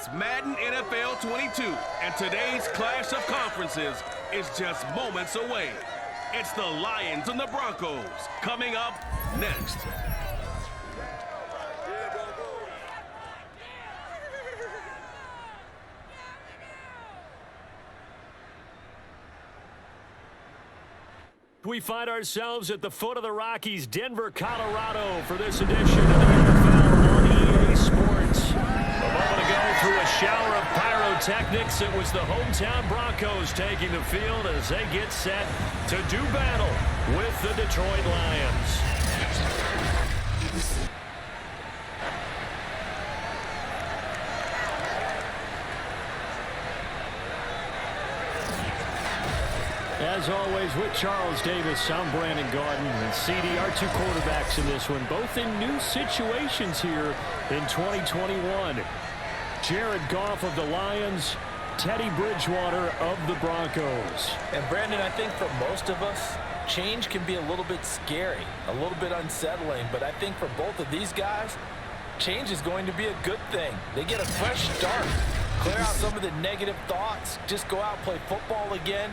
It's Madden NFL 22, and today's clash of conferences is just moments away. It's the Lions and the Broncos coming up next. We find ourselves at the foot of the Rockies, Denver, Colorado, for this edition of the NFL on EA Sports. A moment ago, through a shower of pyrotechnics, it was the hometown Broncos taking the field as they get set to do battle with the Detroit Lions. As always, with Charles Davis, I'm Brandon Gordon, and CD, our two quarterbacks in this one, both in new situations here in 2021. Jared Goff of the Lions, Teddy Bridgewater of the Broncos. And Brandon, I think for most of us, change can be a little bit scary, a little bit unsettling, but I think for both of these guys, change is going to be a good thing. They get a fresh start, clear out some of the negative thoughts, just go out and play football again.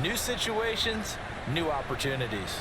New situations, new opportunities.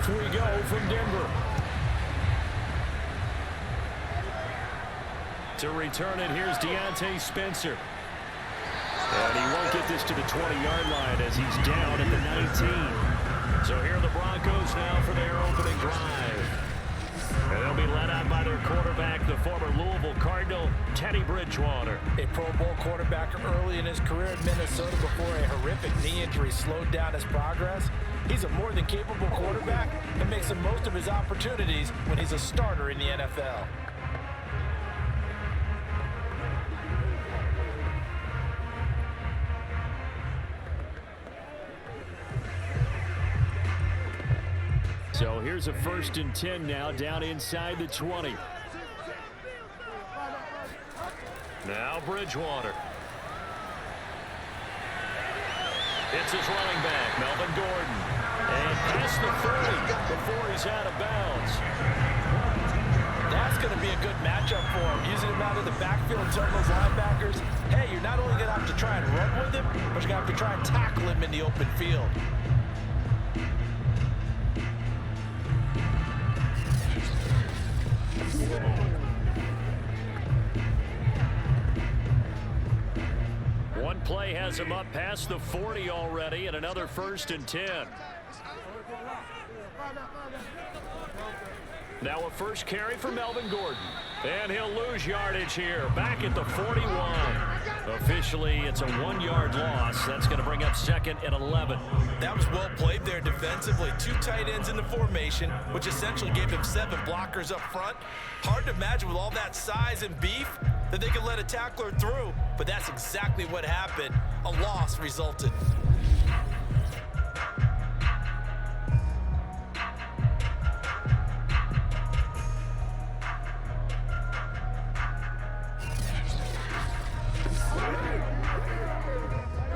We go from Denver. To return it, here's Deontay Spencer. And he won't get this to the 20-yard line as he's down at the 19. So here are the Broncos now for their opening drive. And they'll be led out by their quarterback, the former Louisville Cardinal, Teddy Bridgewater. A Pro Bowl quarterback early in his career in Minnesota before a horrific knee injury slowed down his progress. He's a more than capable quarterback and makes the most of his opportunities when he's a starter in the NFL. So here's a 1st and 10 now, down inside the 20. Now Bridgewater. It's his running back, Melvin Gordon. And past the 30 before he's out of bounds. That's going to be a good matchup for him. Using him out of the backfield and telling those linebackers, hey, you're not only going to have to try and run with him, but you're going to have to try and tackle him in the open field. One play has him up past the 40 already, and another 1st and 10. Now a first carry for Melvin Gordon. And he'll lose yardage here, back at the 41. Officially, it's a 1-yard loss. That's going to bring up 2nd and 11. That was well played there defensively. 2 tight ends in the formation, which essentially gave him 7 blockers up front. Hard to imagine with all that size and beef that they could let a tackler through, but that's exactly what happened. A loss resulted.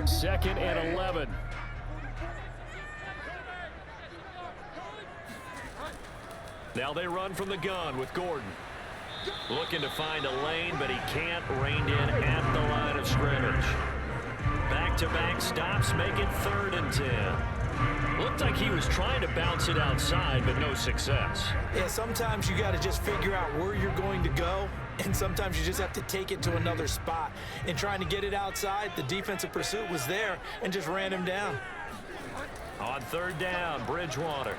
Second and 11. Now they run from the gun with Gordon. Looking to find a lane, but he can't. Reined in at the line of scrimmage. Back-to-back stops make it 3rd and 10. Looked like he was trying to bounce it outside, but no success. Yeah, sometimes you got to just figure out where you're going to go, and sometimes you just have to take it to another spot. In trying to get it outside, the defensive pursuit was there and just ran him down. On 3rd down, Bridgewater.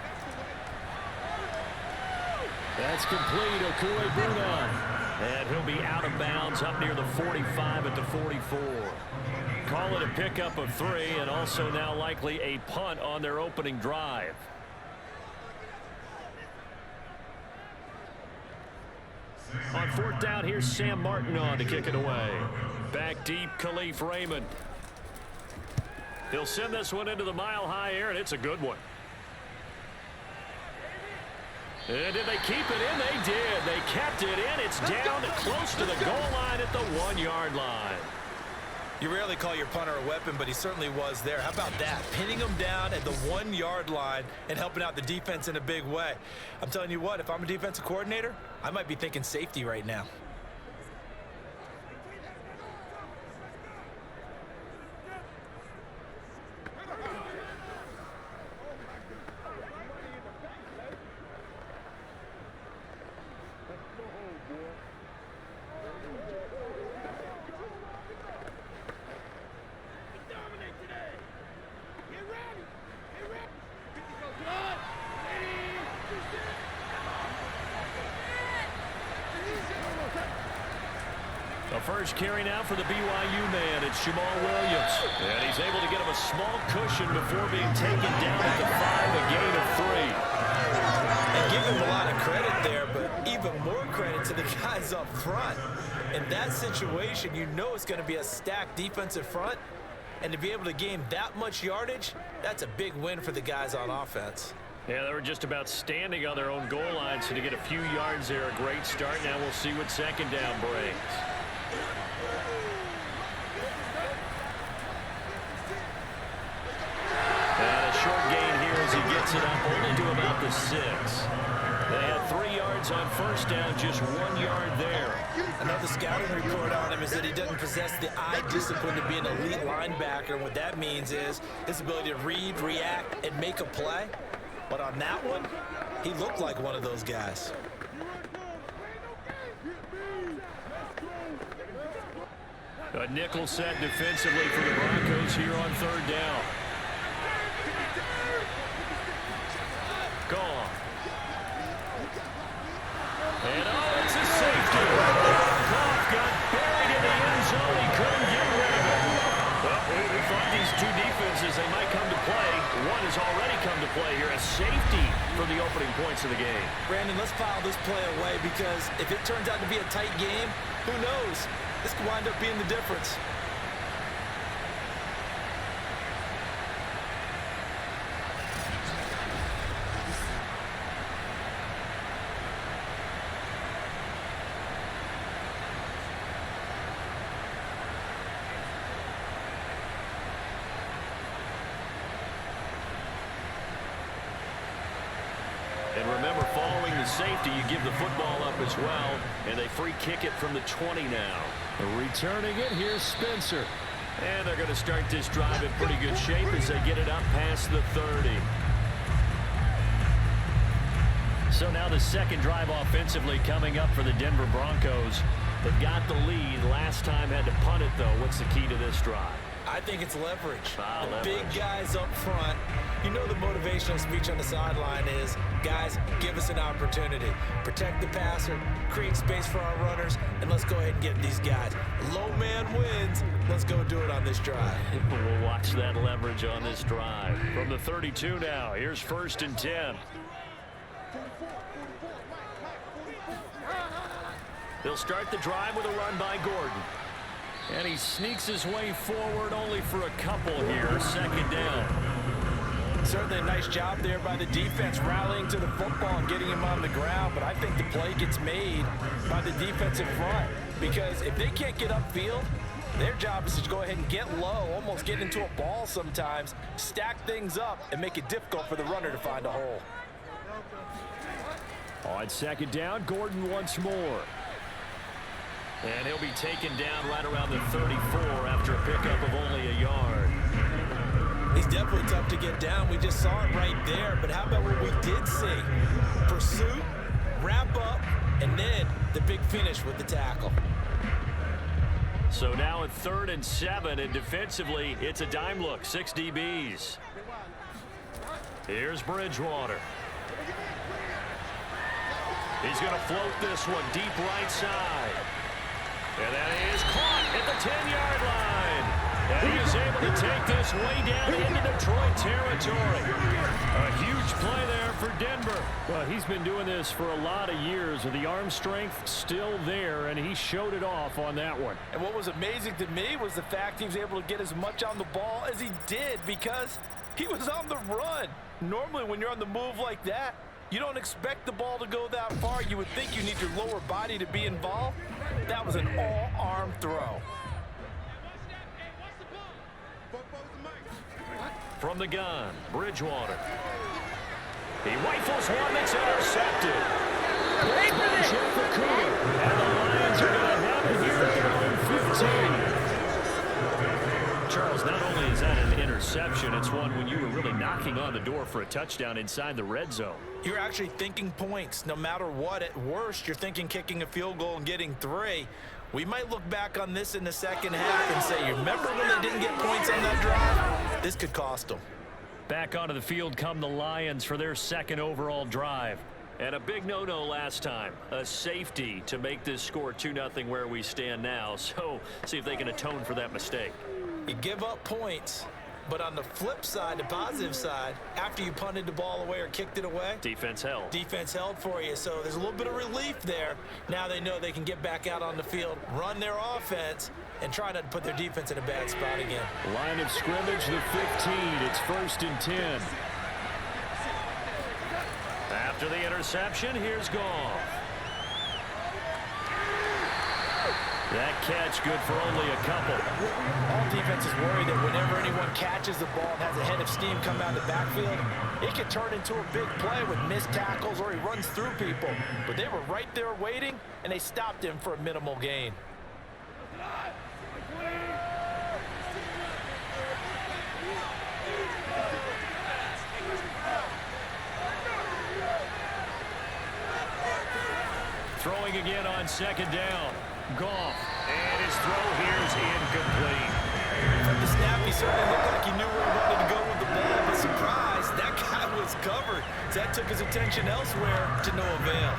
That's complete, Okue-Brunon. And he'll be out of bounds up near the 45 at the 44. Call it a pickup of 3, and also now likely a punt on their opening drive. On 4th down, here's Sam Martin on to kick it away. Back deep, Khalif Raymond. He'll send this one into the mile-high air, and it's a good one. And did they keep it in? They did. They kept it in. It's down close to the goal line at the 1-yard line. You rarely call your punter a weapon, but he certainly was there. How about that? Pinning him down at the 1-yard line and helping out the defense in a big way. I'm telling you what, if I'm a defensive coordinator, I might be thinking safety right now. The first carry now for the BYU man. It's Jamal Williams. And he's able to get him a small cushion before being taken down at the 5, a gain of 3. And give him a lot of credit there, but even more credit to the guys up front. In that situation, you know it's going to be a stacked defensive front. And to be able to gain that much yardage, that's a big win for the guys on offense. Yeah, they were just about standing on their own goal line, so to get a few yards there, a great start. Now we'll see what 2nd down brings. And a short gain here as he gets it up only to about the 6. They had 3 yards on 1st down, just 1 yard there. Another scouting report on him is that he doesn't possess the eye discipline to be an elite linebacker. What that means is his ability to read, react, and make a play. But on that one, he looked like one of those guys. A nickel set defensively for the Broncos here on 3rd down. Gone. And it's a safety. Goff got buried in the end zone. He couldn't get rid of it. Well, we thought these two defenses, they might come to play. One has already come to play here. A safety for the opening points of the game. Brandon, let's file this play away because if it turns out to be a tight game, who knows? This could wind up being the difference. And remember, following the safety, you give the football up as well, and they free kick it from the 20 now. Returning it, here's Spencer. And they're going to start this drive in pretty good shape as they get it up past the 30. So now the 2nd drive offensively coming up for the Denver Broncos. They've got the lead. Last time had to punt it, though. What's the key to this drive? I think it's leverage. Leverage. Big guys up front. You know the motivational speech on the sideline is, guys, give us an opportunity. Protect the passer, create space for our runners, and let's go ahead and get these guys. Low man wins. Let's go do it on this drive. We'll watch that leverage on this drive. From the 32 now, here's 1st and 10. They'll start the drive with a run by Gordon. And he sneaks his way forward only for a couple here. 2nd down. Certainly a nice job there by the defense rallying to the football and getting him on the ground. But I think the play gets made by the defensive front. Because if they can't get upfield, their job is to go ahead and get low, almost get into a ball sometimes, stack things up, and make it difficult for the runner to find a hole. On 2nd down, Gordon once more. And he'll be taken down right around the 34 after a pickup of only a yard. He's definitely tough to get down. We just saw it right there. But how about what we did see? Pursuit, wrap up, and then the big finish with the tackle. So now at 3rd and 7, and defensively, it's a dime look, 6 DBs. Here's Bridgewater. He's going to float this one deep right side. And that is caught at the 10-yard line. And he is able to take this way down into Detroit territory. A huge play there for Denver. Well, he's been doing this for a lot of years, and the arm strength still there, and he showed it off on that one. And what was amazing to me was the fact he was able to get as much on the ball as he did because he was on the run. Normally, when you're on the move like that, you don't expect the ball to go that far. You would think you need your lower body to be involved. That was an all-arm throw. From the gun, Bridgewater. He rifles one that's intercepted. And the Lions are going to have it here at their own 15. Charles, not only is that an interception, it's one when you were really knocking on the door for a touchdown inside the red zone. You're actually thinking points. No matter what, at worst, you're thinking kicking a field goal and getting 3. We might look back on this in the second half and say, you remember when they didn't get points on that drive? This could cost them. Back onto the field come the Lions for their 2nd overall drive. And a big no-no last time. A safety to make this score 2-0 where we stand now. So see if they can atone for that mistake. You give up points, but on the flip side, the positive side, after you punted the ball away or kicked it away, defense held. Defense held for you, so there's a little bit of relief there. Now they know they can get back out on the field, run their offense, and try not to put their defense in a bad spot again. Line of scrimmage, the 15. It's 1st and 10. After the interception, here's Goff. That catch good for only a couple. All defenses worry that whenever anyone catches the ball and has a head of steam come out of the backfield, it can turn into a big play with missed tackles or he runs through people. But they were right there waiting, and they stopped him for a minimal gain. Throwing again on 2nd down. Goff, and his throw here is incomplete. From the snap, he certainly looked like he knew where he wanted to go with the ball, but surprise, that guy was covered. So that took his attention elsewhere to no avail.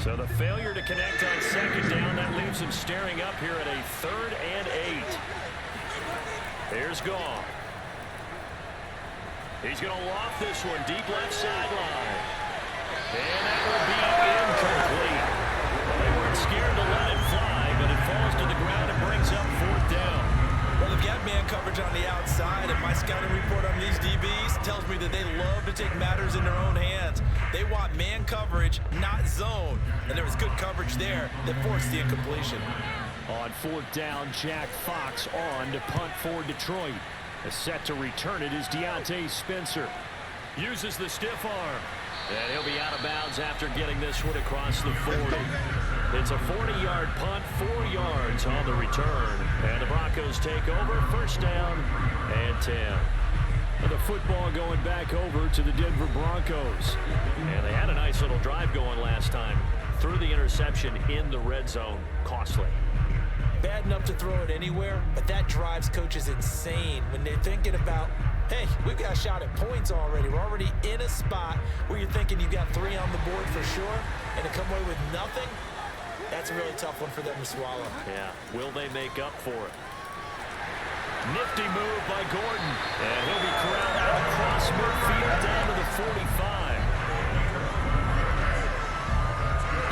So the failure to connect on 2nd down, that leaves him staring up here at a 3rd and 8. Here's Goff. He's going to loft this one deep left sideline. And that will be incomplete. Well, they weren't scared to let it fly, but it falls to the ground and brings up 4th down. Well, they've got man coverage on the outside, and my scouting report on these DBs tells me that they love to take matters in their own hands. They want man coverage, not zone. And there was good coverage there that forced the incompletion. On 4th down, Jack Fox on to punt for Detroit. Set to return it is Deontay Spencer. Uses the stiff arm. And he'll be out of bounds after getting this one across the 40. It's a 40-yard punt, 4 yards on the return. And the Broncos take over, 1st down and 10. And the football going back over to the Denver Broncos. And they had a nice little drive going last time. Threw the interception in the red zone. Costly. Bad enough to throw it anywhere, but that drives coaches insane when they're thinking about, hey, we've got a shot at points already. We're already in a spot where you're thinking you've got 3 on the board for sure, and to come away with nothing, that's a really tough one for them to swallow. Yeah, will they make up for it? Nifty move by Gordon, and he'll be corralled out across midfield down to the 45.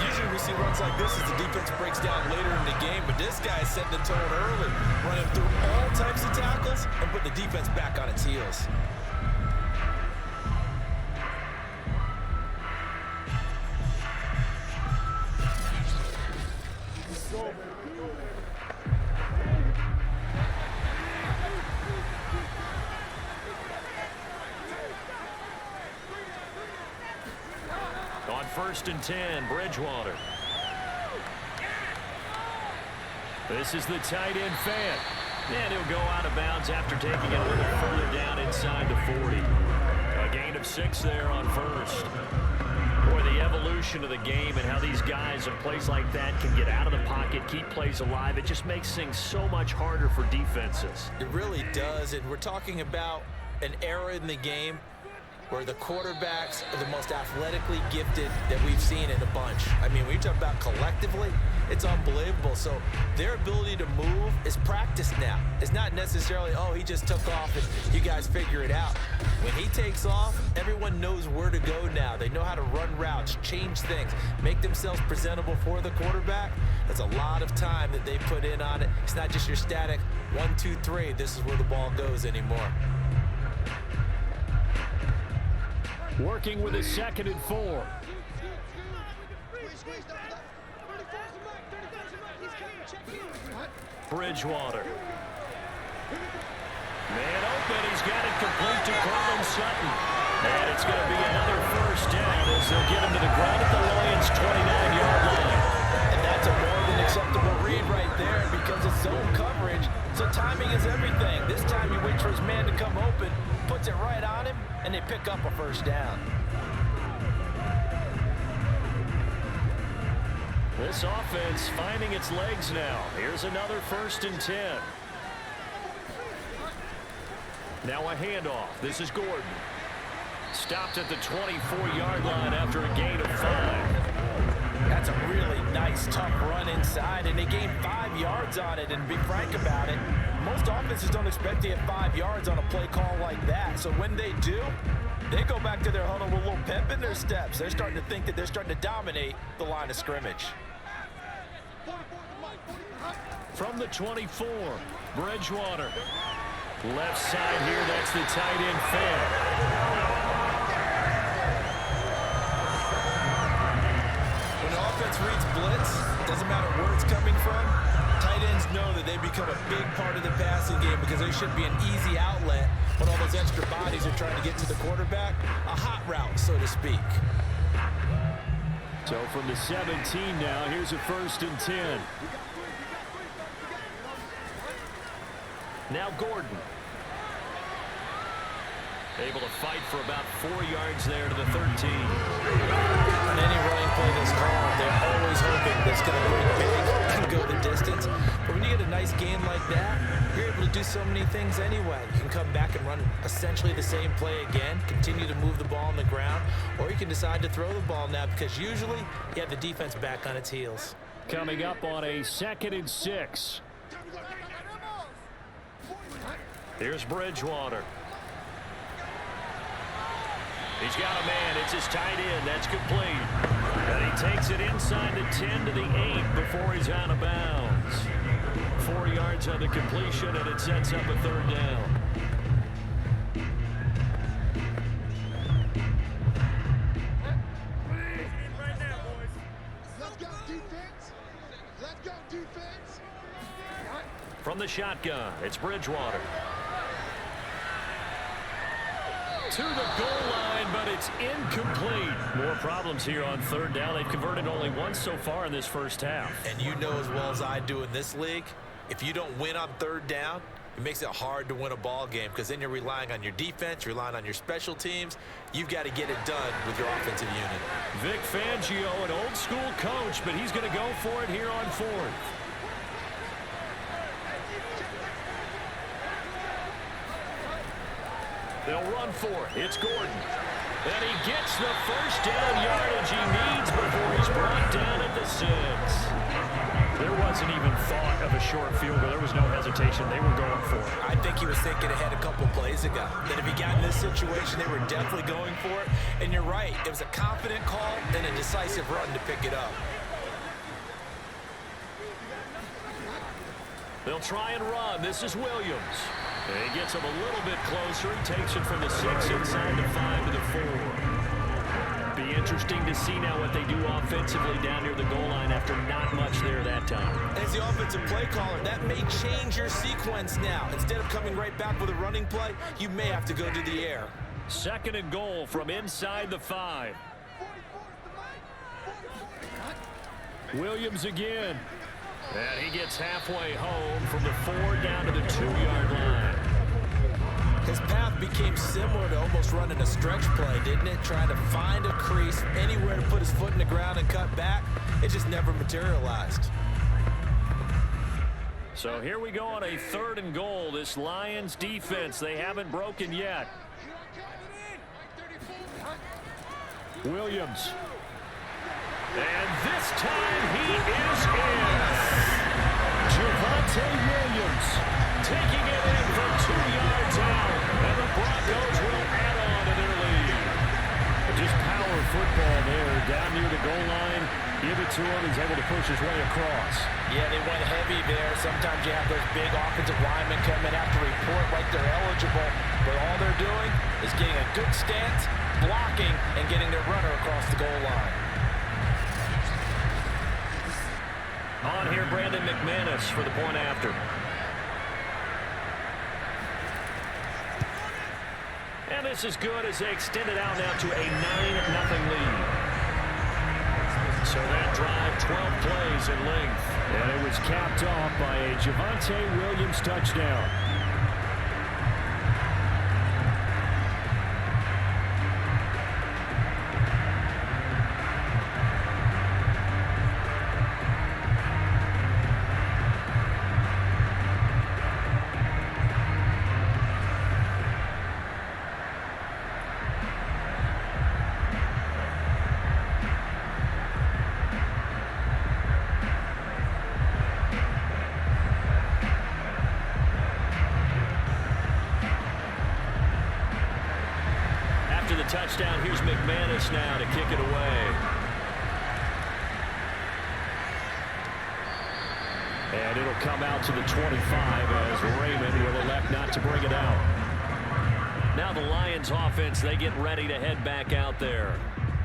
Usually we see runs like this as the defense breaks down later in the game, but this guy is setting the tone early, running through all types of tackles and put the defense back on its heels. On 1st and 10, Bridgewater. This is the tight end fan. And he'll go out of bounds after taking it a little further down inside the 40. A gain of 6 there on 1st. Boy, the evolution of the game and how these guys in plays like that can get out of the pocket, keep plays alive, it just makes things so much harder for defenses. It really does, and we're talking about an era in the game where the quarterbacks are the most athletically gifted that we've seen in a bunch. I mean, when you talk about collectively, it's unbelievable. So their ability to move is practiced now. It's not necessarily, oh, he just took off and you guys figure it out. When he takes off, everyone knows where to go now. They know how to run routes, change things, make themselves presentable for the quarterback. That's a lot of time that they put in on it. It's not just your static 1, 2, 3, this is where the ball goes anymore. Working with a 2nd and 4. Bridgewater. Man open, he's got it complete to Cortland Sutton. And it's going to be another 1st down as they'll get him to the ground at the Lions' 29-yard line. And that's a more than acceptable read right there because it's zone coverage, so timing is everything. This time he waits for his man to come open, puts it right on him, and they pick up a 1st down. This offense finding its legs now. Here's another 1st and 10. Now a handoff. This is Gordon. Stopped at the 24-yard line after a gain of 5. That's a really nice, tough run inside, and they gained 5 yards on it. And to be frank about it, most offenses don't expect to get 5 yards on a play call like that. So when they do, they go back to their huddle with a little pep in their steps. They're starting to think that they're starting to dominate the line of scrimmage. From the 24, Bridgewater. Left side here, that's the tight end fan. When the offense reads blitz, it doesn't matter where it's coming from, tight ends know that they become a big part of the passing game because they should be an easy outlet when all those extra bodies are trying to get to the quarterback. A hot route, so to speak. So from the 17 now, here's a 1st and 10. Now Gordon. Able to fight for about 4 yards there to the 13. On any running play that's called, they're always hoping that's going to break big and go the distance. But when you get a nice game like that, you're able to do so many things anyway. You can come back and run essentially the same play again, continue to move the ball on the ground, or you can decide to throw the ball now because usually you have the defense back on its heels. Coming up on a 2nd and 6. Here's Bridgewater. He's got a man. It's his tight end. That's complete. And he takes it inside the 10 to the 8 before he's out of bounds. 4 yards on the completion, and it sets up a 3rd down. From the shotgun, it's Bridgewater. To the goal line, but it's incomplete. More problems here on 3rd down. They've converted only once so far in this 1st half. And you know as well as I do in this league, if you don't win on 3rd down, it makes it hard to win a ball game because then you're relying on your defense, you're relying on your special teams. You've got to get it done with your offensive unit. Vic Fangio, an old school coach, but he's going to go for it here on 4th. They'll run for it. It's Gordon. And he gets the 1st down yardage he needs before he's brought down at the 6. There wasn't even thought of a short field goal. There was no hesitation. They were going for it. I think he was thinking ahead a couple plays ago. That if he got in this situation, they were definitely going for it. And you're right. It was a confident call and a decisive run to pick it up. They'll try and run. This is Williams. And he gets him a little bit closer. He takes it from the 6 inside the 5 to the 4. Be interesting to see now what they do offensively down near the goal line after not much there that time. As the offensive play caller, that may change your sequence now. Instead of coming right back with a running play, you may have to go to the air. 2nd and goal from inside the 5. Williams again. And he gets halfway home from the 4 down to the 2-yard line. His path became similar to almost running a stretch play, didn't it? Trying to find a crease, anywhere to put his foot in the ground and cut back. It just never materialized. So here we go on a 3rd and goal. This Lions defense, they haven't broken yet. Williams. And this time he is in. Javonte Williams taking it in from 2 yards out. And the Broncos will add on to their lead. Just power football there down near the goal line. Give it to him. He's able to push his way across. Yeah, they went heavy there. Sometimes you have those big offensive linemen come in after report like they're eligible. But all they're doing is getting a good stance, blocking, and getting their runner across the goal line. On here, Brandon McManus for the point after. And this is good as they extend it out now to a 9-0 lead. So that drive, 12 plays in length. And it was capped off by a Javonte Williams touchdown. Touchdown. Here's McManus now to kick it away. And it'll come out to the 25 as Raymond will elect not to bring it out. Now the Lions offense, they get ready to head back out there.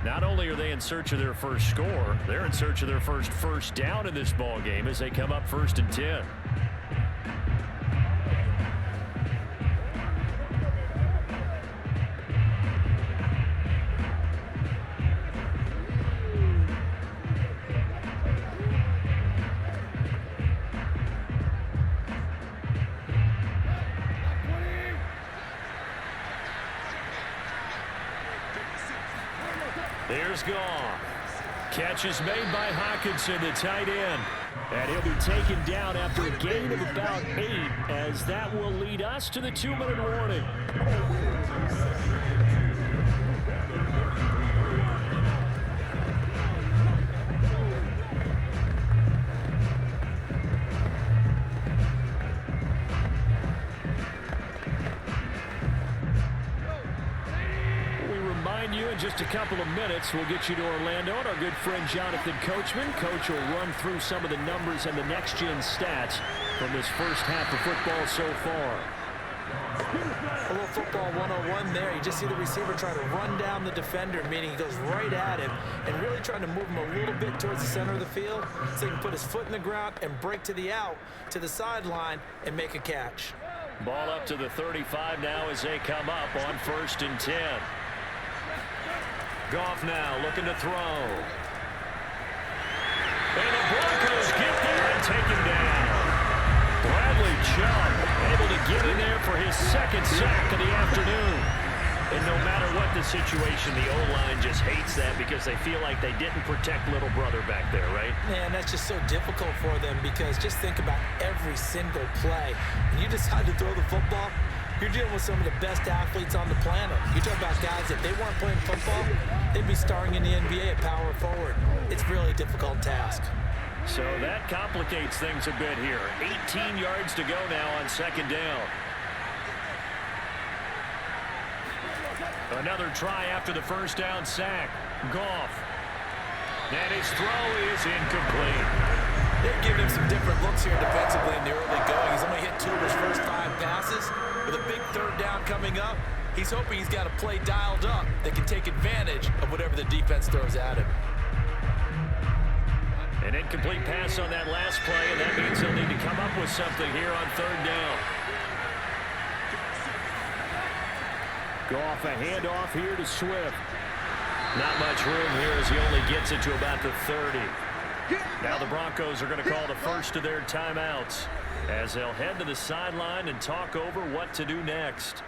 Not only are they in search of their first score, they're in search of their first down in this ball game as they come up 1st and 10. There's Goff. Catch is made by Hawkinson, the tight end. And he'll be taken down after a gain of about 8, as that will lead us to the 2-minute warning. Just a couple of minutes, we'll get you to Orlando and our good friend Jonathan Coachman. Coach will run through some of the numbers and the next-gen stats from this first half of football so far. A little football 101 there. You just see the receiver try to run down the defender, meaning he goes right at him and really trying to move him a little bit towards the center of the field so he can put his foot in the ground and break to the out, to the sideline, and make a catch. Ball up to the 35 now as they come up on 1st and 10. Goff now looking to throw. And the Broncos get there and take him down. Bradley Chubb able to get in there for his 2nd sack of the afternoon. And no matter what the situation, the O-line just hates that because they feel like they didn't protect little brother back there, right? Man, that's just so difficult for them because just think about every single play. When you decide to throw the football, you're dealing with some of the best athletes on the planet. You talk about guys, if they weren't playing football, they'd be starring in the NBA at power forward. It's really a difficult task. So that complicates things a bit here. 18 yards to go now on 2nd down. Another try after the 1st down sack. Goff. And his throw is incomplete. They're giving him some different looks here defensively in the early going. He's only hit 2 of his first 5 passes. With a big 3rd down coming up, he's hoping he's got a play dialed up that can take advantage of whatever the defense throws at him. An incomplete pass on that last play, and that means he'll need to come up with something here on 3rd down. Goff, a handoff here to Swift. Not much room here as he only gets it to about the 30. Now the Broncos are going to call the first of their timeouts as they'll head to the sideline and talk over what to do next.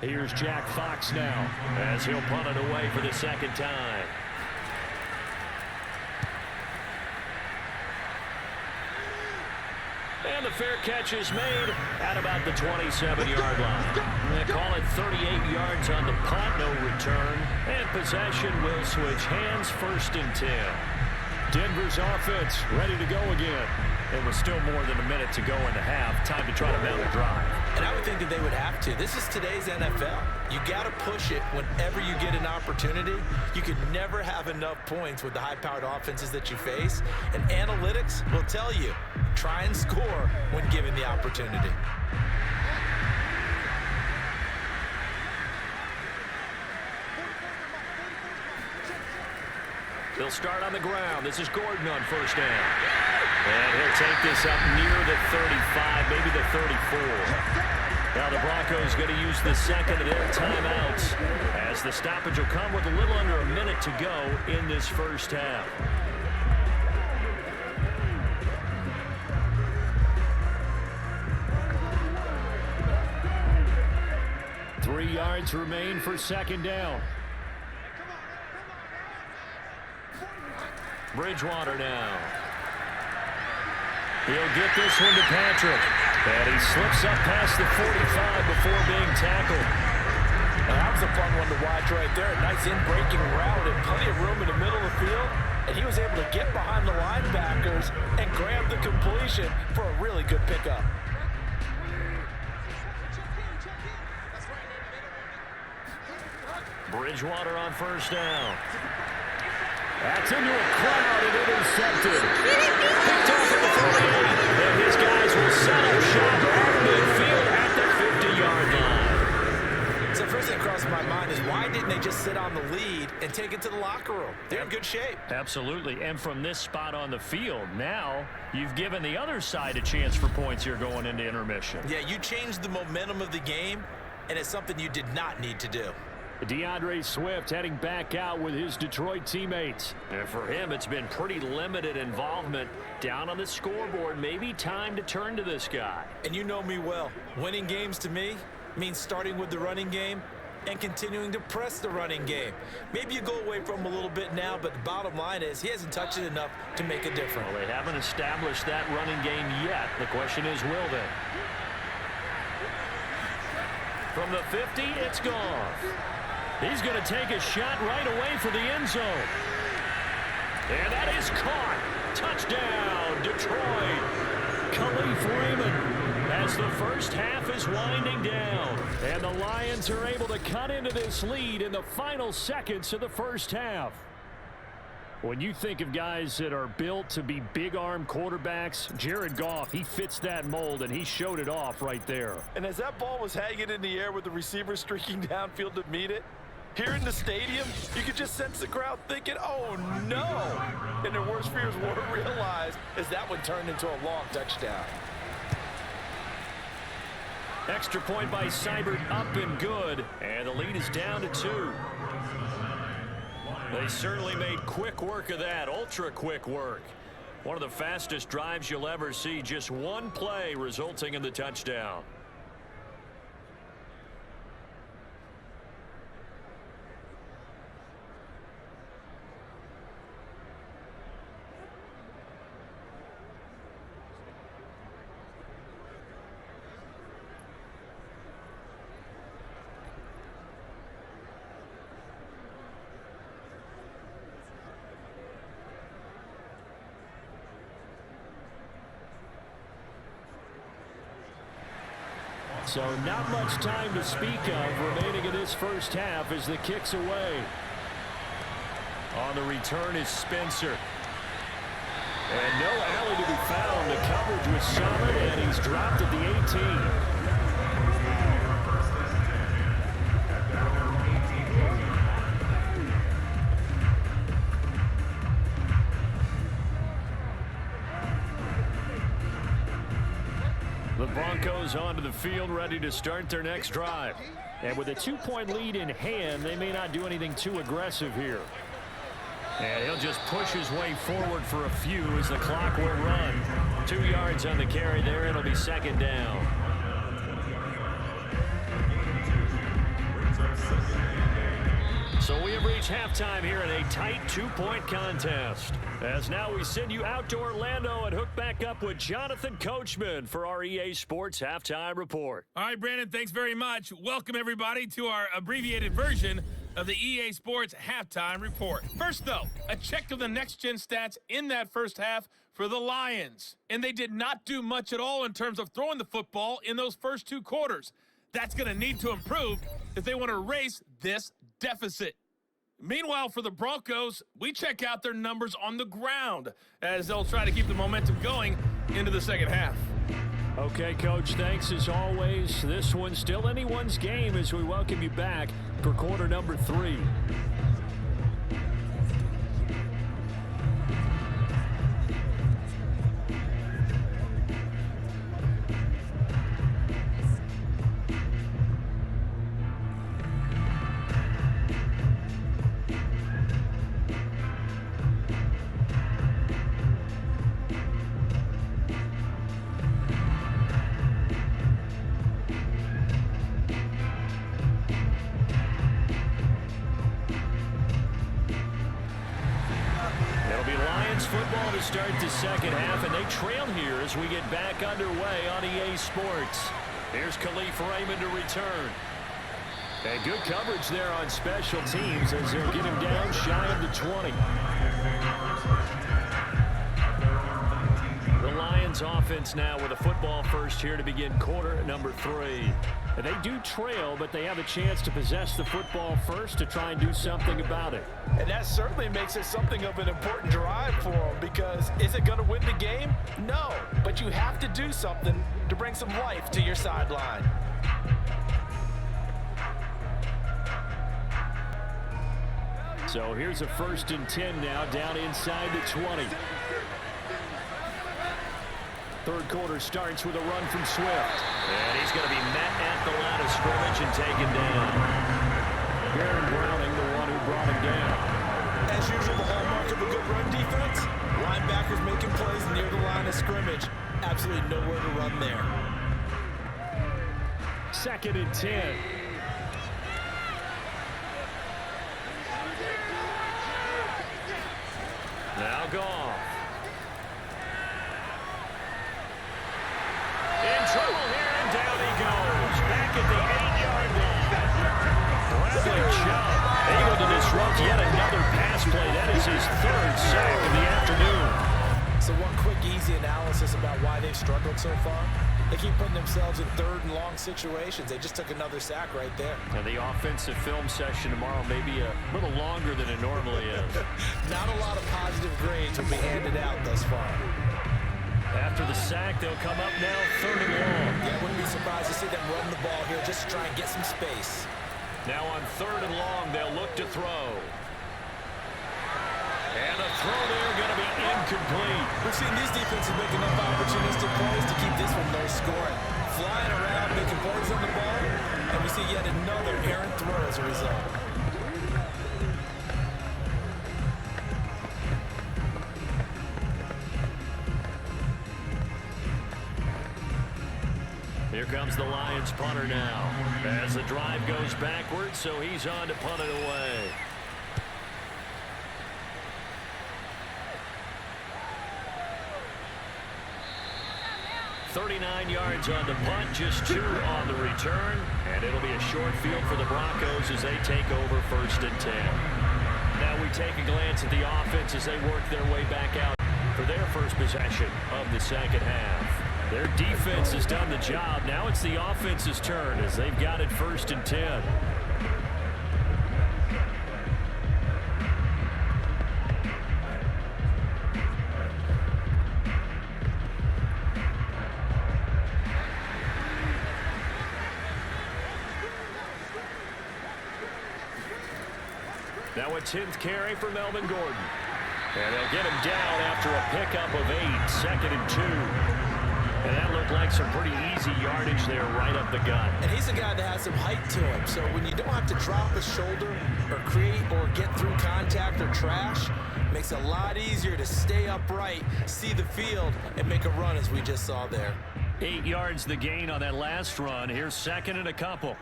Here's Jack Fox now as he'll punt it away for the second time. And the fair catch is made at about the 27-yard line. They call it 38 yards on the punt, no return. And possession will switch hands, 1st and 10. Denver's offense ready to go again. It was still more than a minute to go in the half. Time to try to mount a drive. And I would think that they would have to. This is today's NFL. You got to push it whenever you get an opportunity. You can never have enough points with the high-powered offenses that you face. And analytics will tell you, try and score when given the opportunity. They'll start on the ground. This is Gordon on 1st down. And he'll take this up near the 35, maybe the 34. Now the Broncos going to use the second of their timeouts as the stoppage will come with a little under a minute to go in this first half. Three yards remain for second down. Bridgewater now. He'll get this one to Patrick. And he slips up past the 45 before being tackled. Now, that was a fun one to watch right there. A nice in-breaking route and plenty of room in the middle of the field. And he was able to get behind the linebackers and grab the completion for a really good pickup. Bridgewater on 1st down. That's into a crowd and intercepted. Picked off at the 48. And his guys will set up shop at midfield at the 50-yard line. So first thing that crosses my mind is why didn't they just sit on the lead and take it to the locker room? They're in good shape. Absolutely. And from this spot on the field, now you've given the other side a chance for points here going into intermission. Yeah, you changed the momentum of the game, and it's something you did not need to do. DeAndre Swift heading back out with his Detroit teammates. And for him, it's been pretty limited involvement down on the scoreboard. Maybe time to turn to this guy. And you know me well. Winning games to me means starting with the running game and continuing to press the running game. Maybe you go away from him a little bit now, but the bottom line is he hasn't touched it enough to make a difference. Well, they haven't established that running game yet. The question is, will they? From the 50, it's gone. He's going to take a shot right away for the end zone. And that is caught. Touchdown, Detroit. Khalif Raymond as the first half is winding down. And the Lions are able to cut into this lead in the final seconds of the first half. When you think of guys that are built to be big-arm quarterbacks, Jared Goff, he fits that mold, and he showed it off right there. And as that ball was hanging in the air with the receiver streaking downfield to meet it, here in the stadium, you could just sense the crowd thinking, oh, no. And their worst fears weren't realized as that one turned into a long touchdown. Extra point by Seibert, up and good. And the lead is down to 2. They certainly made quick work of that, ultra quick work. One of the fastest drives you'll ever see, just one play resulting in the touchdown. So not much time to speak of remaining in this first half as the kick's away. On the return is Spencer. And no alley to be found. The coverage was solid, and he's dropped at the 18. Broncos onto the field, ready to start their next drive. And with a 2-point lead in hand, they may not do anything too aggressive here. And he'll just push his way forward for a few as the clock will run. 2 yards on the carry there. It'll be second down. So we have reached halftime here in a tight 2-point contest. As now we send you out to Orlando and hook back up with Jonathan Coachman for our EA Sports Halftime Report. All right, Brandon, thanks very much. Welcome, everybody, to our abbreviated version of the EA Sports Halftime Report. First, though, a check of the next-gen stats in that first half for the Lions. And they did not do much at all in terms of throwing the football in those first 2 quarters. That's going to need to improve if they want to erase this deficit. Meanwhile, for the Broncos, we check out their numbers on the ground as they'll try to keep the momentum going into the second half. Okay, Coach, thanks as always. This one's still anyone's game as we welcome you back for quarter number 3. Football to start the second half, and they trail here as we get back underway on EA Sports. Here's Khalif Raymond to return. And good coverage there on special teams as they'll get him down shy of the 20. The Lions offense now with a football first here to begin quarter number 3. And they do trail, but they have a chance to possess the football first to try and do something about it. And that certainly makes it something of an important drive for them, because is it going to win the game? No, but you have to do something to bring some life to your sideline. So here's a 1st and 10 now down inside the 20. Third quarter starts with a run from Swift. And he's going to be met at the line of scrimmage and taken down. Aaron Browning, the one who brought him down. As usual, the hallmark of a good run defense, linebackers making plays near the line of scrimmage. Absolutely nowhere to run there. 2nd and 10. Now Goff. In trouble here, and down he goes. Back at the 8-yard line. Bradley Chubb able to disrupt yet another pass play. That is his 3rd sack of the afternoon. So one quick, easy analysis about why they've struggled so far. They keep putting themselves in 3rd and long situations. They just took another sack right there. And the offensive film session tomorrow may be a little longer than it normally is. Not a lot of positive grades will be handed out thus far. After the sack, they'll come up now 3rd and long. Yeah, I wouldn't be surprised to see them run the ball here just to try and get some space. Now on 3rd and long, they'll look to throw. And the throw there going to be incomplete. We've seen these defenses make enough opportunistic plays to keep this one low scoring. Flying around, making plays on the ball, and we see yet another errant throw as a result. Here comes the Lions punter now. As the drive goes backwards, so he's on to punt it away. $39 yards on the punt, just 2 on the return, and it'll be a short field for the Broncos as they take over 1st and 10. Now we take a glance at the offense as they work their way back out for their first possession of the second half. Their defense has done the job. Now it's the offense's turn as they've got it 1st and 10. Now a 10th carry for Melvin Gordon. And they'll get him down after a pickup of 8, 2nd and 2. And that looked like some pretty easy yardage there right up the gut. And he's a guy that has some height to him, so when you don't have to drop a shoulder or create or get through contact or trash, it makes it a lot easier to stay upright, see the field, and make a run as we just saw there. 8 yards the gain on that last run. Here's second and a couple.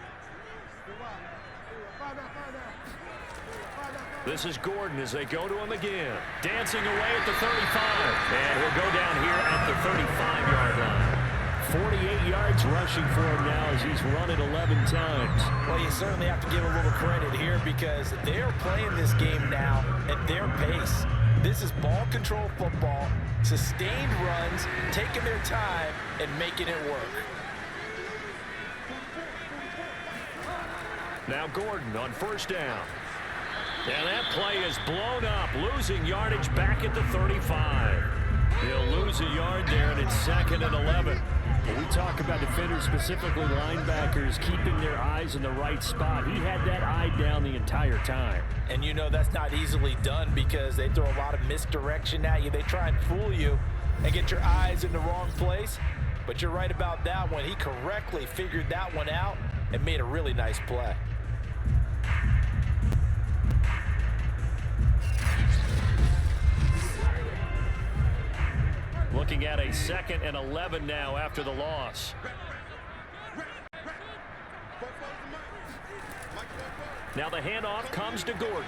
This is Gordon as they go to him again. Dancing away at the 35. And he'll go down here at the 35-yard line. 48 yards rushing for him now as he's run it 11 times. Well, you certainly have to give a little credit here because they are playing this game now at their pace. This is ball control football, sustained runs, taking their time, and making it work. Now Gordon on first down. And that play is blown up, losing yardage back at the 35. He'll lose a yard there, and it's second and 11. When we talk about defenders, specifically linebackers, keeping their eyes in the right spot, he had that eye down the entire time. And you know that's not easily done because they throw a lot of misdirection at you. They try and fool you and get your eyes in the wrong place. But you're right about that one. He correctly figured that one out and made a really nice play. Looking at a second and 11 now after the loss. Now the handoff comes to Gordon.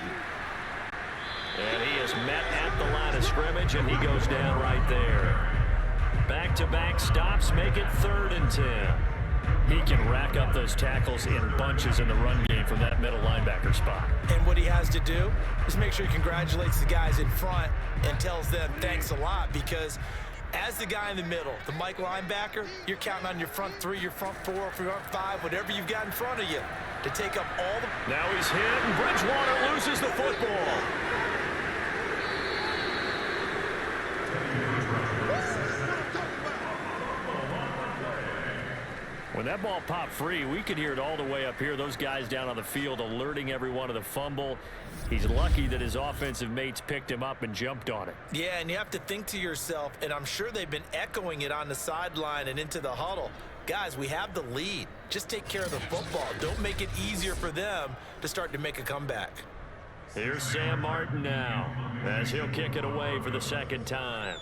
And he is met at the line of scrimmage, and he goes down right there. Back-to-back stops make it 3rd and 10. He can rack up those tackles in bunches in the run game from that middle linebacker spot. And what he has to do is make sure he congratulates the guys in front and tells them thanks a lot because as the guy in the middle, the Mike linebacker, you're counting on your front 3, your front 4, your front 5, whatever you've got in front of you to take up all the... Now he's hit, and Bridgewater loses the football. When that ball popped free, we could hear it all the way up here. Those guys down on the field alerting everyone of the fumble. He's lucky that his offensive mates picked him up and jumped on it. Yeah, and you have to think to yourself, and I'm sure they've been echoing it on the sideline and into the huddle. Guys, we have the lead. Just take care of the football. Don't make it easier for them to start to make a comeback. Here's Sam Martin now as he'll kick it away for the second time.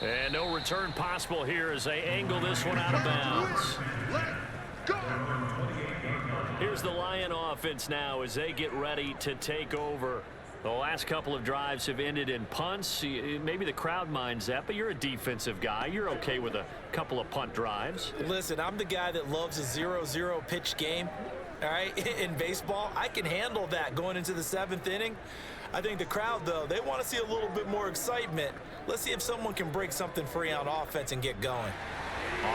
And no return possible here as they angle this one out of bounds. Here's the Lion offense now as they get ready to take over. The last couple of drives have ended in punts. Maybe the crowd minds that, but you're a defensive guy. You're okay with a couple of punt drives. Listen, I'm the guy that loves a 0-0 pitch game. All right, in baseball, I can handle that going into the 7th inning. I think the crowd, though, they want to see a little bit more excitement. Let's see if someone can break something free on offense and get going.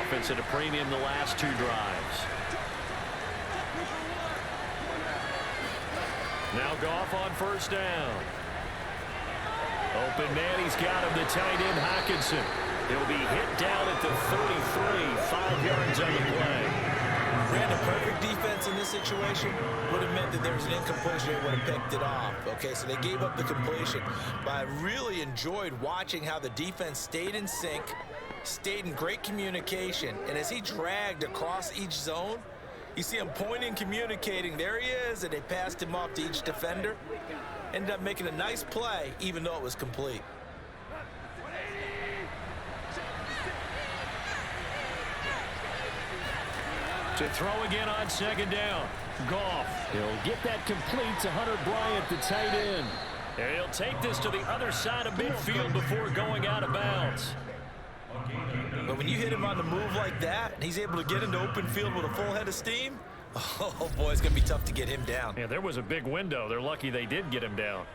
Offense at a premium the last 2 drives. Now Goff on first down. Open man, he's got him, the tight end Hockenson. He'll be hit down at the 33, 5 yards on the play. Brandon, perfect defense in this situation would have meant that there was an incompletion. They would have picked it off. Okay, so they gave up the completion. But I really enjoyed watching how the defense stayed in sync, stayed in great communication. And as he dragged across each zone, you see him pointing, communicating. There he is, and they passed him off to each defender. Ended up making a nice play, even though it was complete. To throw again on second down. Goff. He'll get that complete to Hunter Bryant, the tight end. And he'll take this to the other side of midfield before going out of bounds. But when you hit him on the move like that, and he's able to get into open field with a full head of steam, oh boy, it's going to be tough to get him down. Yeah, there was a big window. They're lucky they did get him down.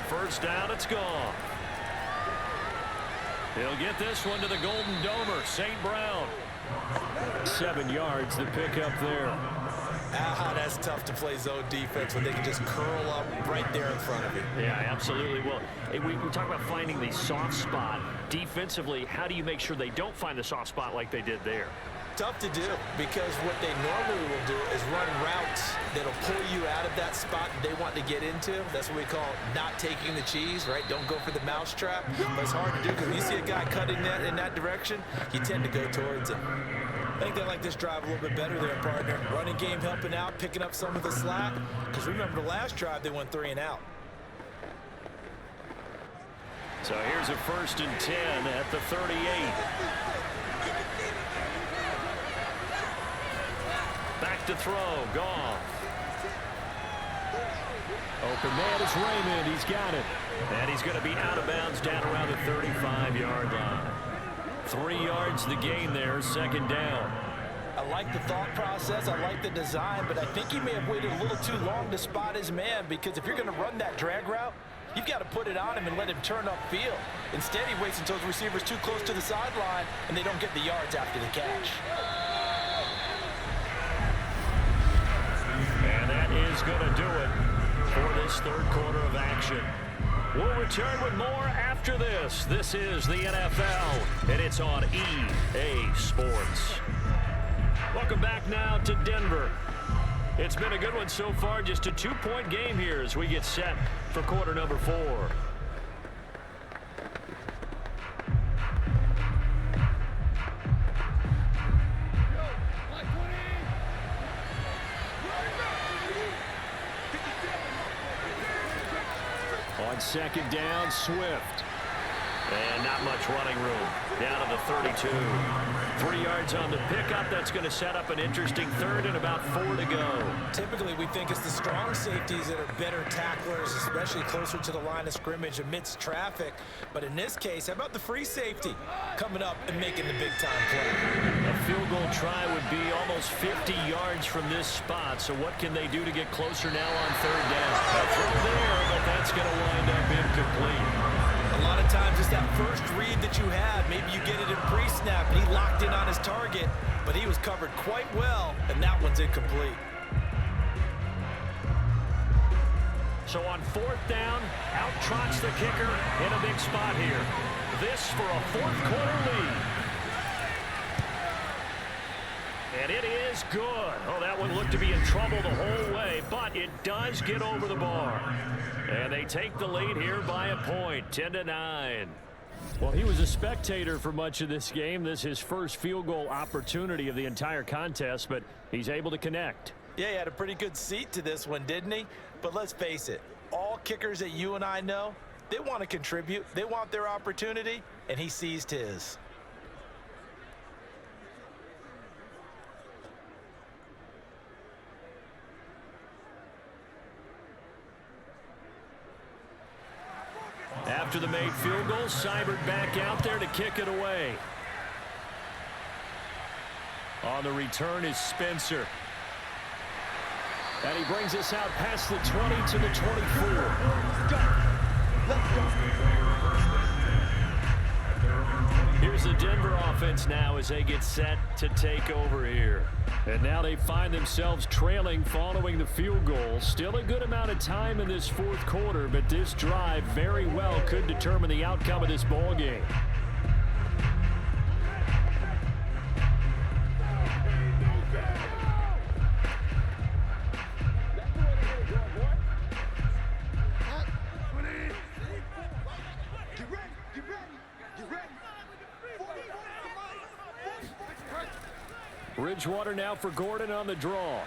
First down, it's gone. He'll get this one to the Golden Domer, St. Brown. 7 yards, the pickup there. Ah, that's tough to play zone defense when they can just curl up right there in front of you. Yeah, absolutely. Well, we talk about finding the soft spot. Defensively, how do you make sure they don't find the soft spot like they did there? Tough to do, because what they normally will do is run routes that'll pull you out of that spot they want to get into. That's what we call not taking the cheese, right? Don't go for the mousetrap. But it's hard to do because when you see a guy cutting that in that direction, you tend to go towards him. I think they like this drive a little bit better there, partner. Running game helping out, picking up some of the slack. Because remember the last drive, they went 3 and out. So here's a 1st and 10 at the 38. Back to throw, Goff. Open man is Raymond, he's got it. And he's going to be out of bounds down around the 35-yard line. 3 yards the gain there, 2nd down. I like the thought process, I like the design, but I think he may have waited a little too long to spot his man, because if you're going to run that drag route, you've got to put it on him and let him turn upfield. Instead, he waits until his receiver's too close to the sideline, and they don't get the yards after the catch. And that is going to do it for this 3rd quarter of action. We'll return with more after this. This is the NFL, and it's on EA Sports. Welcome back now to Denver. It's been a good one so far, just a 2-point game here as we get set for quarter number 4. On 2nd down, Swift. And not much running room. Down to the 32. 3 yards on the pickup. That's going to set up an interesting 3rd and about 4 to go. Typically, we think it's the strong safeties that are better tacklers, especially closer to the line of scrimmage amidst traffic. But in this case, how about the free safety coming up and making the big-time play? A field goal try would be almost 50 yards from this spot. So what can they do to get closer now on 3rd down? A throw there, but that's going to wind up incomplete. A lot of times it's that first read that you have. Maybe you get it in pre-snap, and he locked in on his target, but he was covered quite well, and that one's incomplete. So on 4th down, out trots the kicker in a big spot here. This for a 4th quarter lead. And it is good. Oh, that one looked to be in trouble the whole way, but it does get over the bar. And they take the lead here by a point, 10-9. Well, he was a spectator for much of this game. This is his first field goal opportunity of the entire contest, but he's able to connect. Yeah, he had a pretty good seat to this one, didn't he? But let's face it, all kickers that you and I know, they want to contribute. They want their opportunity, and he seized his. After the made field goal, Seibert back out there to kick it away. On the return is Spencer. And he brings us out past the 20 to the 24. Here's the Denver offense now as they get set to take over here. And now they find themselves trailing following the field goal. Still a good amount of time in this 4th quarter, but this drive very well could determine the outcome of this ball game. Bridgewater now for Gordon on the draw.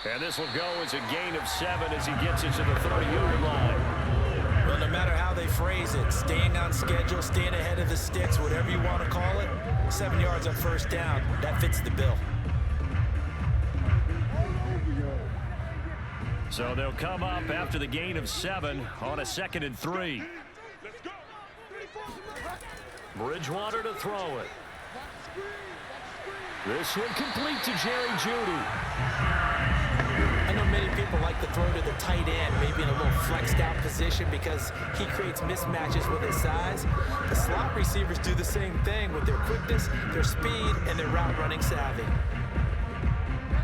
And this will go as a gain of 7 as he gets it to the 30-yard line. Well, no matter how they phrase it, staying on schedule, staying ahead of the sticks, whatever you want to call it, 7 yards on 1st down, that fits the bill. So they'll come up after the gain of 7 on a 2nd and 3. Bridgewater to throw it. This one complete to Jerry Jeudy. I know many people like to throw to the tight end, maybe in a little flexed out position because he creates mismatches with his size. The slot receivers do the same thing with their quickness, their speed, and their route running savvy.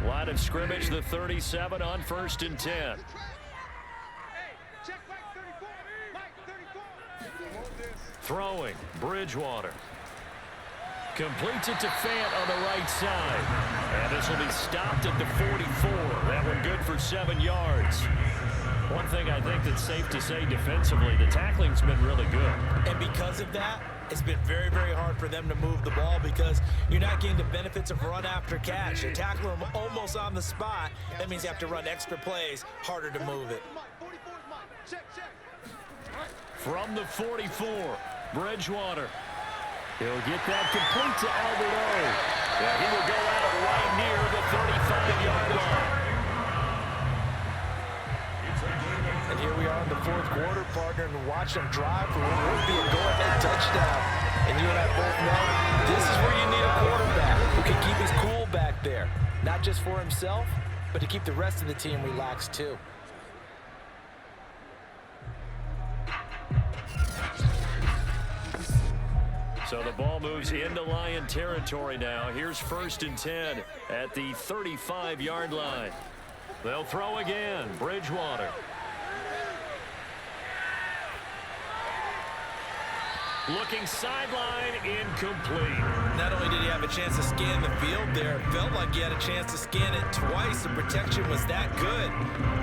Line line of scrimmage, the 37 on 1st and 10. Throwing, Bridgewater. Completes it to Fant on the right side. And this will be stopped at the 44. That one good for 7 yards. One thing I think that's safe to say defensively, the tackling's been really good. And because of that, it's been very, very hard for them to move the ball because you're not getting the benefits of run after catch. You're tackling them almost on the spot. That means you have to run extra plays, harder to move it. From the 44, Bridgewater. He'll get that complete to Albert O. Yeah, he will go out right near the 35-yard line. And here we are in the 4th quarter, partner, and watch them drive for what would be a go-ahead touchdown. And you and I both know this is where you need a quarterback who can keep his cool back there. Not just for himself, but to keep the rest of the team relaxed too. So the ball moves into Lion territory now. Here's 1st and 10 at the 35-yard line. They'll throw again. Bridgewater. Looking sideline, incomplete. Not only did he have a chance to scan the field there, it felt like he had a chance to scan it twice. The protection was that good.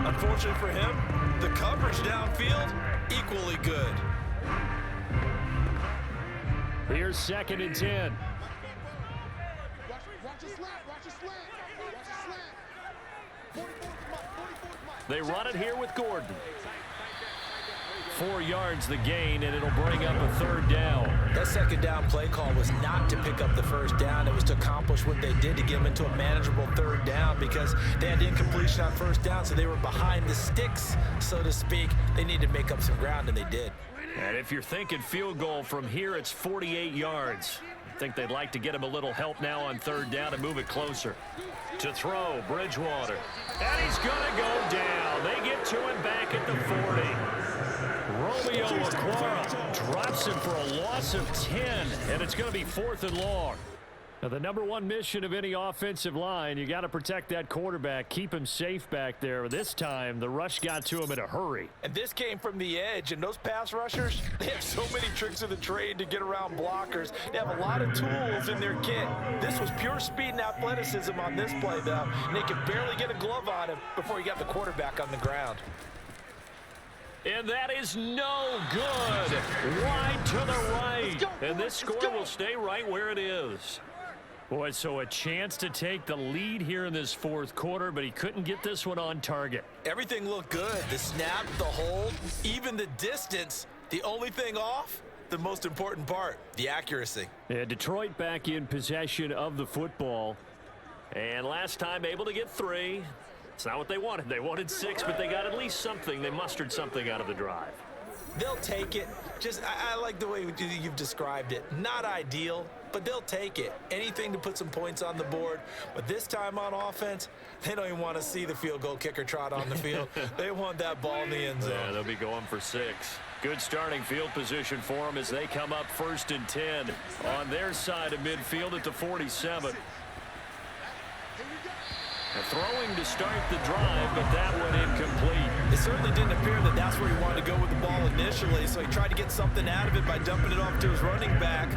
Unfortunately for him, the coverage downfield, equally good. Here's 2nd and 10. They run it here with Gordon. 4 yards the gain, and it'll bring up a 3rd down. That 2nd down play call was not to pick up the 1st down. It was to accomplish what they did to get them into a manageable 3rd down because they had incompletion on 1st down, so they were behind the sticks, so to speak. They needed to make up some ground, and they did. And if you're thinking field goal from here, it's 48 yards. I think they'd like to get him a little help now on 3rd down and move it closer. To throw, Bridgewater. And he's going to go down. They get to him back at the 40. Romeo Aquara drops him for a loss of 10, and it's going to be 4th and long. Now, the #1 mission of any offensive line, you got to protect that quarterback, keep him safe back there. This time, the rush got to him in a hurry. And this came from the edge, and those pass rushers, they have so many tricks of the trade to get around blockers. They have a lot of tools in their kit. This was pure speed and athleticism on this play, though, and they could barely get a glove on him before he got the quarterback on the ground. And that is no good. Wide to the right. And this score will stay right where it is. Boy, so a chance to take the lead here in this 4th quarter, but he couldn't get this one on target. Everything looked good. The snap, the hold, even the distance. The only thing off, the most important part, the accuracy. Yeah, Detroit back in possession of the football. And last time able to get 3. It's not what they wanted. They wanted 6, but they got at least something. They mustered something out of the drive. They'll take it. I like the way you've described it. Not ideal, but they'll take it. Anything to put some points on the board. But this time on offense, they don't even want to see the field goal kicker trot on the field. They want that ball in the end zone. Yeah, they'll be going for 6. Good starting field position for them as they come up 1st and 10 on their side of midfield at the 47. Throwing to start the drive, but that one incomplete. It certainly didn't appear that that's where he wanted to go with the ball initially, so he tried to get something out of it by dumping it off to his running back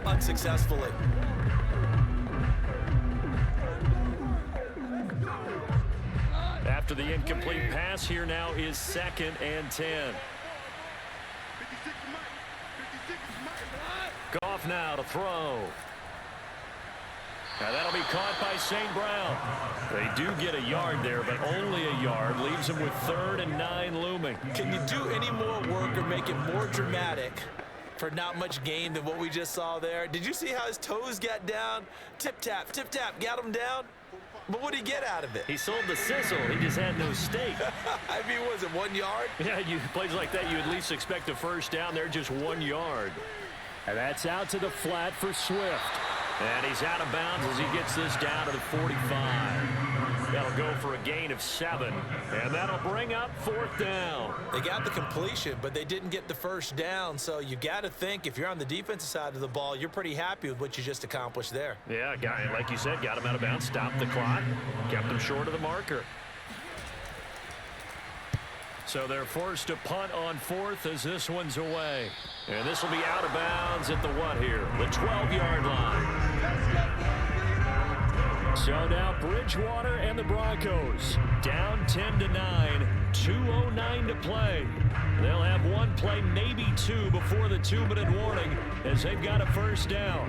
unsuccessfully. After the incomplete pass, here now is 2nd and 10. Goff now to throw. Now that'll be caught by St. Brown. They do get a yard there, but only a yard. Leaves them with 3rd and 9 looming. Can you do any more work or make it more dramatic for not much gain than what we just saw there? Did you see how his toes got down? Tip-tap, got him down. But what did he get out of it? He sold the sizzle. He just had no steak. I mean, was it 1 yard? Yeah, plays like that, you at least expect a 1st down. They're just 1 yard. And that's out to the flat for Swift. And he's out of bounds as he gets this down to the 45. That'll go for a gain of 7, and that'll bring up 4th down. They got the completion, but they didn't get the first down, so you got to think if you're on the defensive side of the ball, you're pretty happy with what you just accomplished there. Yeah, like you said, got him out of bounds, stopped the clock, kept him short of the marker. So they're forced to punt on 4th as this one's away. And this will be out of bounds at the what here? The 12-yard line. So now Bridgewater and the Broncos down 10-9, 2:09 to play. They'll have one play, maybe two, before the 2-minute warning as they've got a first down.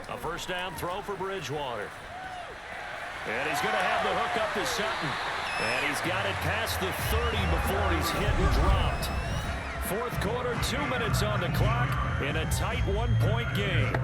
A first down throw for Bridgewater. And he's going to have the hook up to Sutton. And he's got it past the 30 before he's hit and dropped. 4th quarter, 2 minutes on the clock in a tight 1-point game.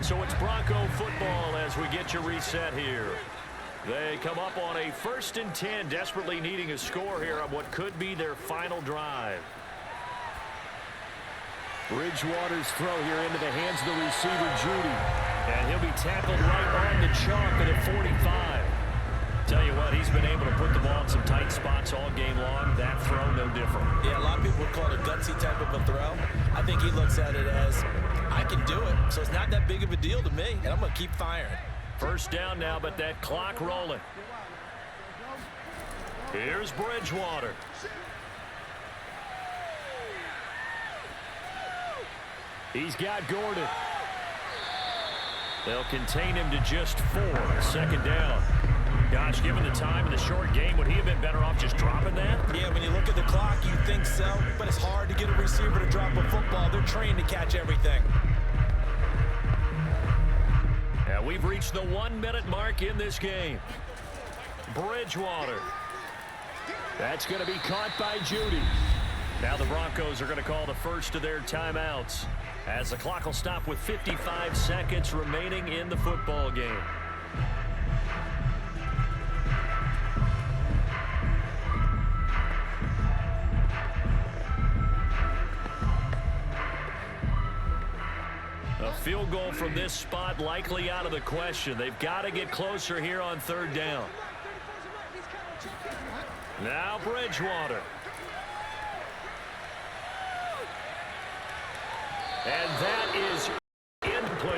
So it's Bronco football as we get you reset here. They come up on a 1st and 10, desperately needing a score here on what could be their final drive. Bridgewater's throw here into the hands of the receiver, Judy. And he'll be tackled right on the chalk at the 45. Tell you what, he's been able to put the ball in some tight spots all game long. That throw, no different. Yeah, a lot of people would call it a gutsy type of a throw. I think he looks at it as, I can do it, so it's not that big of a deal to me, and I'm going to keep firing. First down now, but that clock rolling. Here's Bridgewater. He's got Gordon. They'll contain him to just 4. 2nd down. Gosh, given the time in the short game, would he have been better off just dropping that? Yeah, when you look at the clock, you think so, but it's hard to get a receiver to drop a football. They're trained to catch everything. And we've reached the 1-minute mark in this game. Bridgewater. That's going to be caught by Judy. Now the Broncos are going to call the first of their timeouts as the clock will stop with 55 seconds remaining in the football game. A field goal from this spot likely out of the question. They've got to get closer here on 3rd down. Now Bridgewater. And that is in play.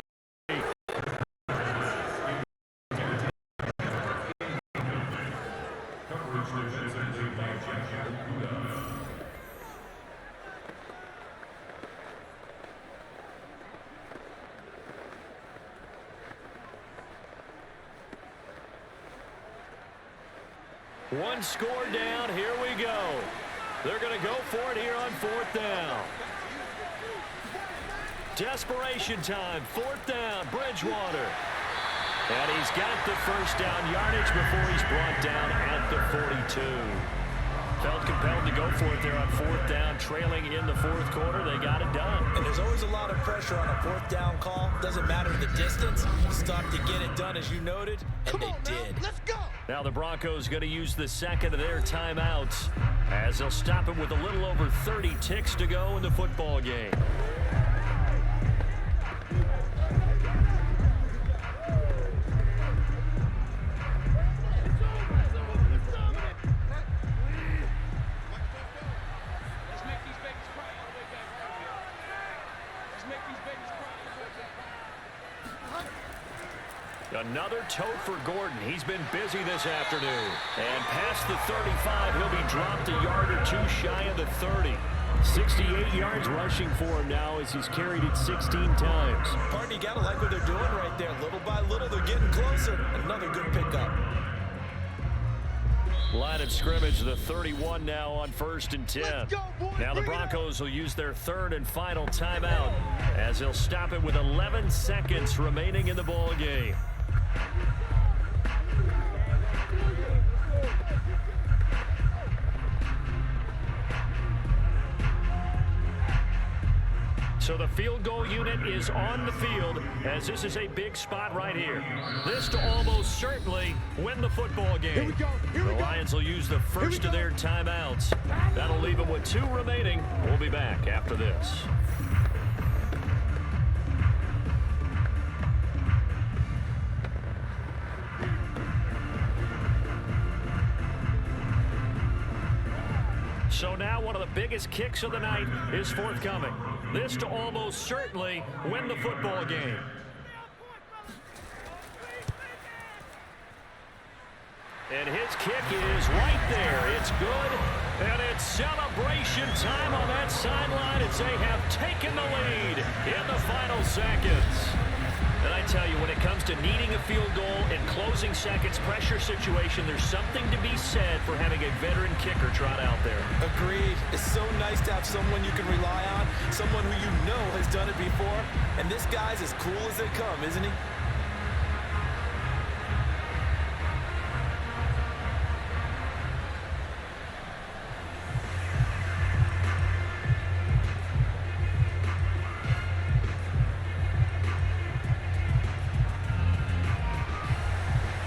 One score down. Here we go. They're going to go for it here on 4th down. Desperation time. 4th down. Bridgewater. And he's got the first down yardage before he's brought down at the 42. Felt compelled to go for it there on 4th down, trailing in the 4th quarter. They got it done. And there's always a lot of pressure on a 4th down call. Doesn't matter the distance. Stop to get it done, as you noted, and they did. Let's go. Now the Broncos going to use the 2nd of their timeouts as they'll stop it with a little over 30 ticks to go in the football game. Another tote for Gordon. He's been busy this afternoon. And past the 35, he'll be dropped a yard or two shy of the 30. 68 yards rushing for him now as he's carried it 16 times. Partner, you got to like what they're doing right there. Little by little, they're getting closer. Another good pickup. Line of scrimmage, the 31 now on 1st and 10. Now the Broncos will use their third and final timeout as they'll stop it with 11 seconds remaining in the ball game. So the field goal unit is on the field as this is a big spot right here. This to almost certainly win the football game. The Lions will use the first of their timeouts. That'll leave them with 2 remaining. We'll be back after this. So now one of the biggest kicks of the night is forthcoming. This to almost certainly win the football game. And his kick is right there. It's good. And it's celebration time on that sideline as they have taken the lead in the final seconds. And I tell you, when it comes to needing a field goal in closing seconds, pressure situation, there's something to be said for having a veteran kicker trot out there. Agreed. It's so nice to have someone you can rely on, someone who you know has done it before. And this guy's as cool as they come, isn't he?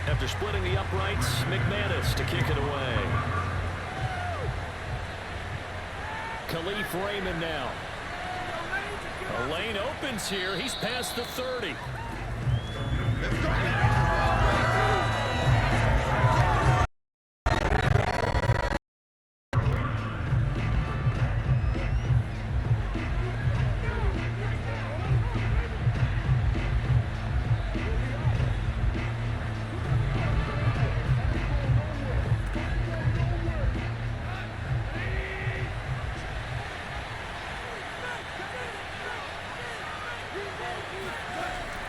After splitting the uprights, McManus to kick it away. Khalif Raymond now. A lane opens here. He's past the 30.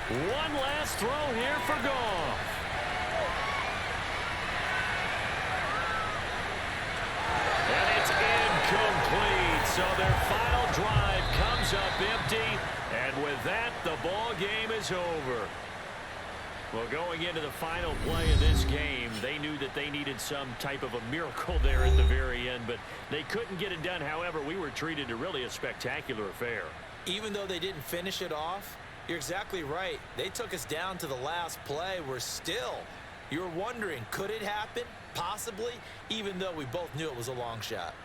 One last throw here for Goff. And it's incomplete. So their final drive comes up empty. And with that, the ball game is over. Well, going into the final play of this game, they knew that they needed some type of a miracle there at the very end, but they couldn't get it done. However, we were treated to really a spectacular affair. Even though they didn't finish it off, you're exactly right. They took us down to the last play. We're still, you're wondering, could it happen? Possibly, even though we both knew it was a long shot.